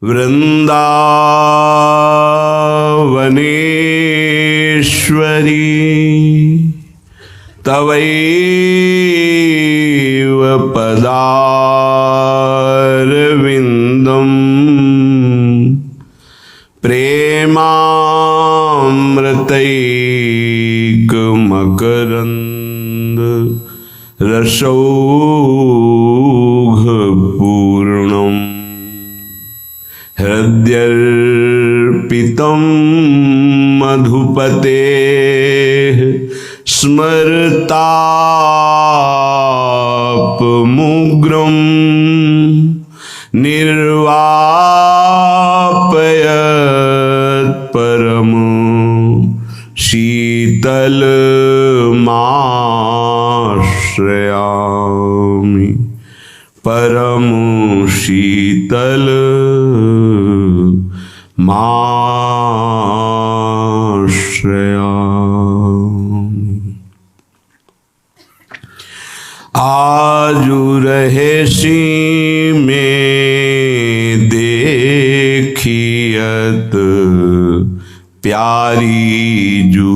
वृंदावनेश्वरी तवैव पदारविन्दं प्रेमामृतैकमकरन्द रसौघपूर्णम् हृद्यर्पितं मधुपतेः स्मरतापमुग्रं निर्वापयत् परम शीतलमाश्रयामि परम शीतल माश्रयामि। आजु रहेसि में देखियत प्यारी जू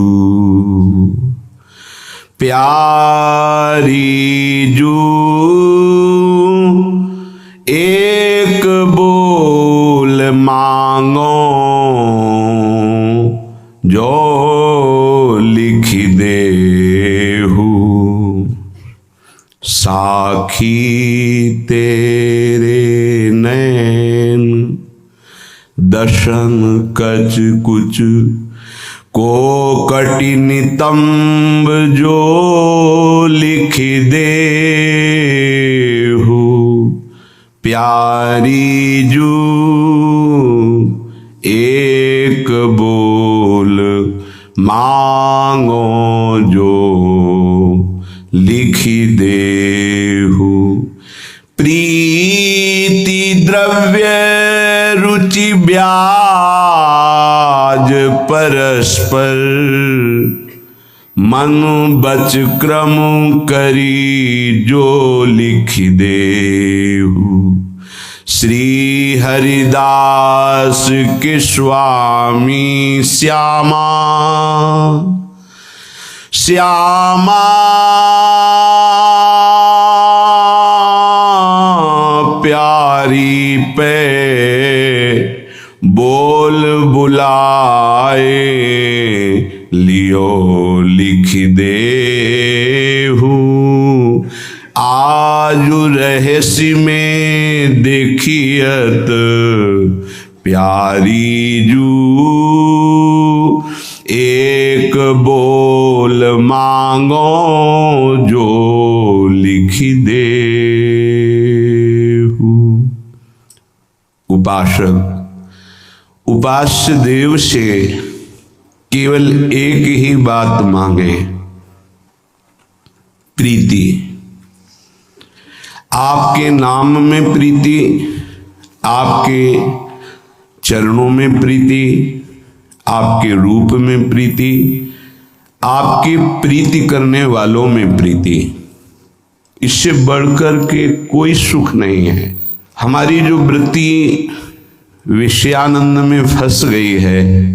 एक बोल मांगो जो लिख देहु साखी तेरे नैन दर्शन कच कुछ को कटि नितंब जो लिख देहु प्यारी जू एक बोल मांगो जो लिख देहु प्रीति द्रव्य रुचि ब्याज परस्पर मन बच क्रम करी जो लिख देहु श्री हरिदास के स्वामी श्यामा श्यामा प्यारी पे बोल बुलाए लियो लिख देहु आजु रहस्य में देखियत प्यारी जू एक बोल मांगो जो लिख देहु। उपासक उपास्य देव से केवल एक ही बात मांगे, प्रीति। आपके नाम में प्रीति, आपके चरणों में प्रीति, आपके रूप में प्रीति, आपकी प्रीति करने वालों में प्रीति। इससे बढ़कर के कोई सुख नहीं है। हमारी जो वृत्ति विषयानंद में फंस गई है,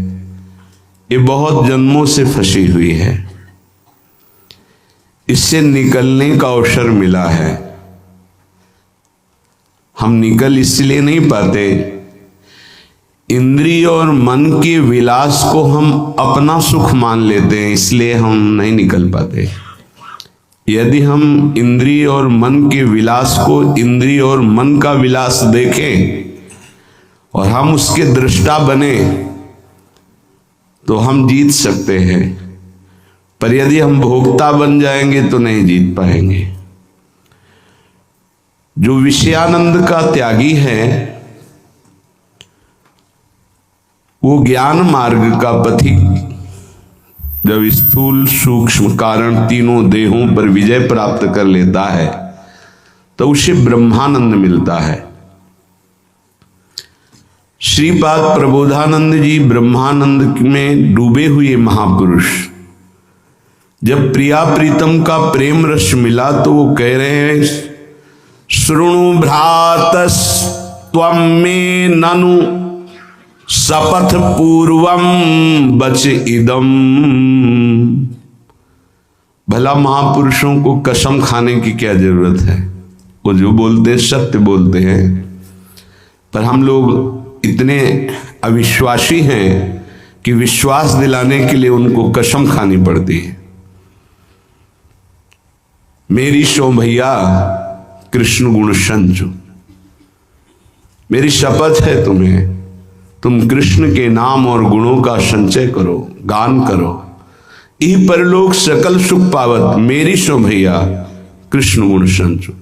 ये बहुत जन्मों से फंसी हुई है। इससे निकलने का अवसर मिला है। हम निकल इसलिए नहीं पाते, इंद्रिय और मन के विलास को हम अपना सुख मान लेते हैं, इसलिए हम नहीं निकल पाते। यदि हम इंद्रिय और मन के विलास को इंद्रिय और मन का विलास देखें और हम उसके दृष्टा बने तो हम जीत सकते हैं, पर यदि हम भोक्ता बन जाएंगे तो नहीं जीत पाएंगे। जो विषयानंद का त्यागी है वो ज्ञान मार्ग का पथिक जब स्थूल सूक्ष्म कारण तीनों देहों पर विजय प्राप्त कर लेता है तो उसे ब्रह्मानंद मिलता है। श्रीपाद प्रबोधानंद जी ब्रह्मानंद में डूबे हुए महापुरुष, जब प्रिया प्रीतम का प्रेम रस मिला तो वो कह रहे हैं, शृणु भ्रातस्तु त्वं मे ननु शपथ पूर्वम बच इदम। भला महापुरुषों को कसम खाने की क्या जरूरत है? वो जो बोलते हैं सत्य बोलते हैं, पर हम लोग इतने अविश्वासी हैं कि विश्वास दिलाने के लिए उनको कसम खानी पड़ती है। मेरी सो भैया कृष्ण गुण संचो, मेरी शपथ है तुम्हें, तुम कृष्ण के नाम और गुणों का संचय करो, गान करो, इह परलोक सकल सुख पावत। मेरी सो भैया कृष्ण गुण संचो,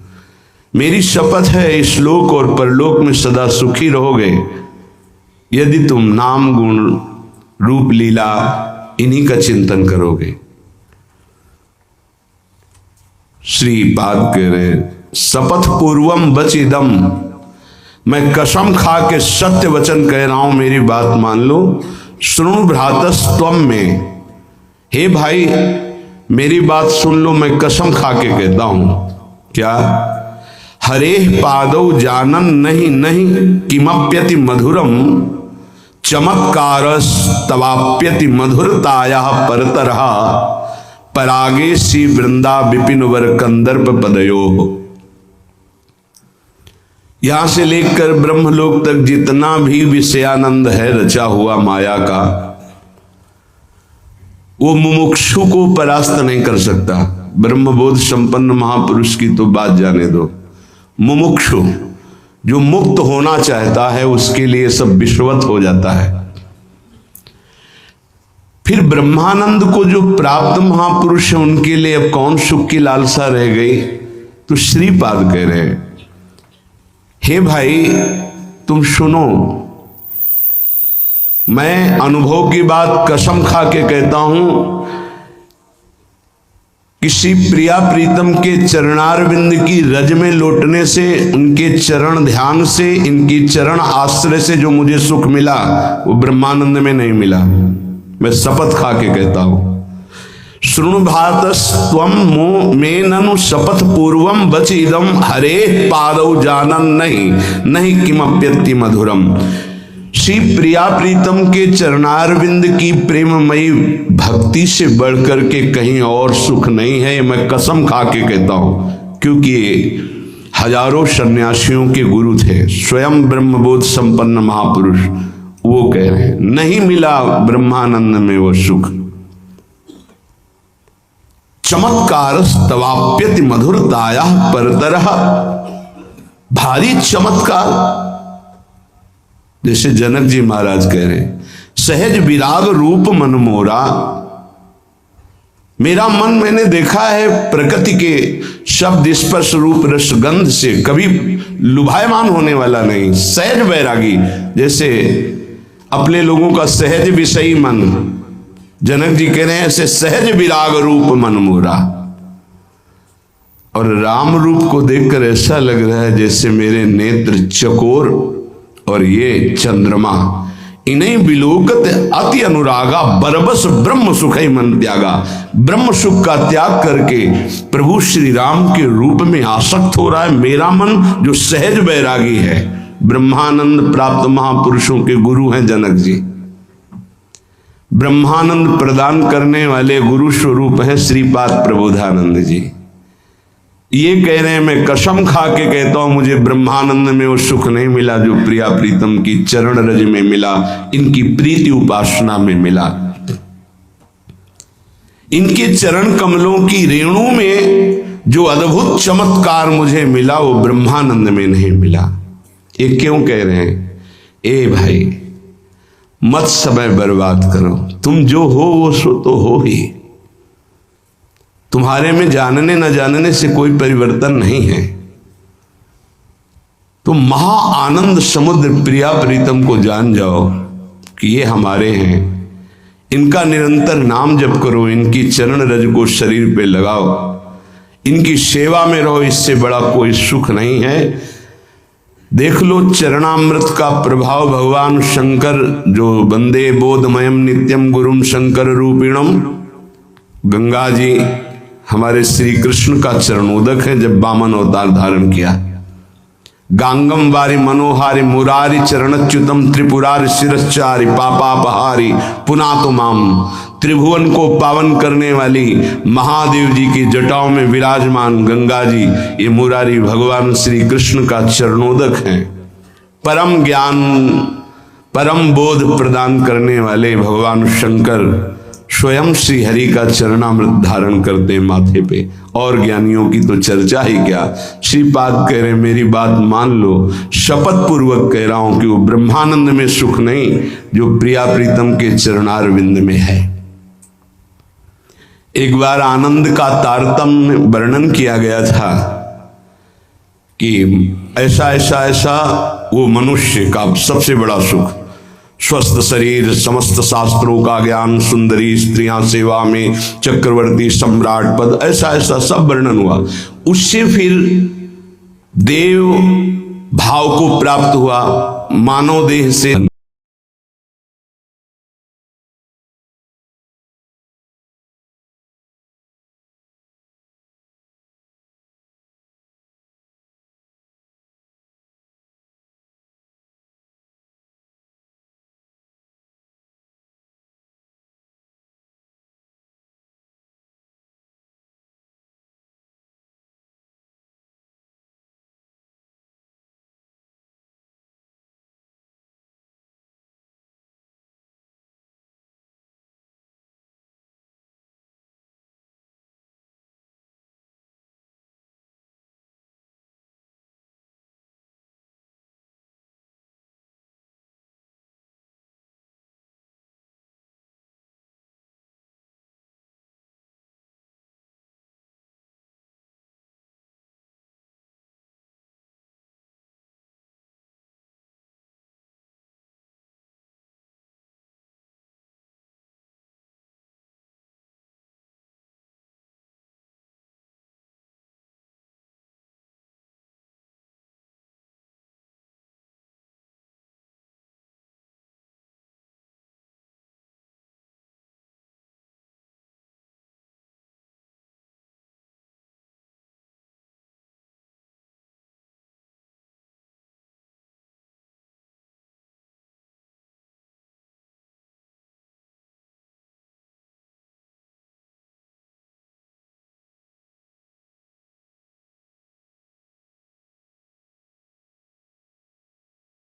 मेरी शपथ है इस लोक और परलोक में सदा सुखी रहोगे यदि तुम नाम गुण रूप लीला इन्हीं का चिंतन करोगे। श्रीपाद कह रहे शपथ पूर्वम बचिदम, मैं कसम खा के सत्य वचन कह रहा हूं, मेरी बात मान लो। सुनो भ्रातस त्वम में, हे भाई मेरी बात सुन लो, मैं कसम खा के कहता हूं। क्या? हरे पादौ जानन नहीं नहीं किमप्यति मधुरम चमत्कारस तवाप्यति मधुरताया परतरः परागे सी वृंदा विपिन वर कंदर्प पदयो। यहां से लेकर ब्रह्मलोक तक जितना भी विषयानंद है रचा हुआ माया का, वो मुमुक्षु को परास्त नहीं कर सकता। ब्रह्मबोध संपन्न महापुरुष की तो बात जाने दो, मुमुक्षु जो मुक्त होना चाहता है उसके लिए सब विश्ववत हो जाता है। फिर ब्रह्मानंद को जो प्राप्त महापुरुष है उनके लिए अब कौन सुख की लालसा रह गई? तो श्रीपाद कह रहे हैं, हे भाई तुम सुनो, मैं अनुभव की बात कसम खा के कहता हूं, किसी प्रिया प्रीतम के चरणारविंद की रज में लौटने से, उनके चरण ध्यान से, इनकी चरण आश्रय से जो मुझे सुख मिला वो ब्रह्मानंद में नहीं मिला। मैं शपथ खा के कहता हूं। शृणु भारतस त्वम मो में ननु शपथ पूर्वम बच इदम हरे पादौ जानन नहीं नहीं किमप्यति मधुरम। श्री प्रिया प्रीतम के चरणारविंद की प्रेममयी भक्ति से बढ़कर के कहीं और सुख नहीं है, मैं कसम खा के कहता हूं। क्योंकि हजारों सन्यासियों के गुरु थे, स्वयं ब्रह्मबोध संपन्न महापुरुष, वो कह रहे हैं नहीं मिला ब्रह्मानंद में वो सुख। चमत्कार तवाप्यति मधुरताया परतरः, भारी चमत्कार। जैसे जनक जी महाराज कह रहे हैं, सहज विराग रूप मन मोरा, मेरा मन मैंने देखा है प्रकृति के शब्द स्पर्श रूप रस गंध से कभी लुभायमान होने वाला नहीं। सहज वैरागी, जैसे अपने लोगों का सहज विषयी मन, जनक जी कह रहे हैं ऐसे सहज विराग रूप मन मोरा। और राम रूप को देखकर ऐसा लग रहा है जैसे मेरे नेत्र चकोर और ये चंद्रमा, इन्हीं विलोकत अति अनुरागा बरबस ब्रह्म सुख ही मन त्यागा। ब्रह्म सुख का त्याग करके प्रभु श्री राम के रूप में आसक्त हो रहा है मेरा मन, जो सहज वैरागी है। ब्रह्मानंद प्राप्त महापुरुषों के गुरु हैं जनक जी। ब्रह्मानंद प्रदान करने वाले गुरु स्वरूप हैं श्रीपाद प्रबोधानंद जी। ये कह रहे हैं मैं कसम खा के कहता हूं, मुझे ब्रह्मानंद में वो सुख नहीं मिला जो प्रिया प्रीतम की चरण रज में मिला, इनकी प्रीति उपासना में मिला। इनके चरण कमलों की रेणु में जो अद्भुत चमत्कार मुझे मिला वो ब्रह्मानंद में नहीं मिला। ये क्यों कह रहे हैं? ए भाई मत समय बर्बाद करो, तुम जो हो वो सो तो हो ही। तुम्हारे में जानने न जानने से कोई परिवर्तन नहीं है। तो महा आनंद समुद्र प्रिया प्रीतम को जान जाओ कि ये हमारे हैं, इनका निरंतर नाम जप करो, इनकी चरण रज को शरीर पे लगाओ, इनकी सेवा में रहो, इससे बड़ा कोई सुख नहीं है। देख लो चरणामृत का प्रभाव भगवान शंकर जो वंदे बोधमयम नित्यम गुरुम शंकर रूपिणम, गंगा जी हमारे श्री कृष्ण का चरणोदक है जब वामन अवतार धारण किया। गांगम वारि मनोहारि मुरारि चरणच्युतम त्रिपुरारि शिरश्चारि पापापहारि पुनातु माम। त्रिभुवन को पावन करने वाली महादेव जी की जटाओं में विराजमान गंगा जी ये मुरारी भगवान श्री कृष्ण का चरणोदक हैं। परम ज्ञान परम बोध प्रदान करने वाले भगवान शंकर स्वयं श्री हरि का चरणामृत धारण करते माथे पे। और ज्ञानियों की तो चर्चा ही क्या। श्रीपाद कह रहे मेरी बात मान लो, शपथ पूर्वक कह रहा हूं कि वो ब्रह्मानंद में सुख नहीं जो प्रिया प्रीतम के चरणारविंद में है। एक बार आनंद का तारतम्य वर्णन किया गया था कि ऐसा ऐसा ऐसा वो मनुष्य का सबसे बड़ा सुख, स्वस्थ शरीर, समस्त शास्त्रों का ज्ञान, सुंदरी स्त्रियां सेवा में, चक्रवर्ती सम्राट पद, ऐसा ऐसा सब वर्णन हुआ। उससे फिर देव भाव को प्राप्त हुआ, मानव देह से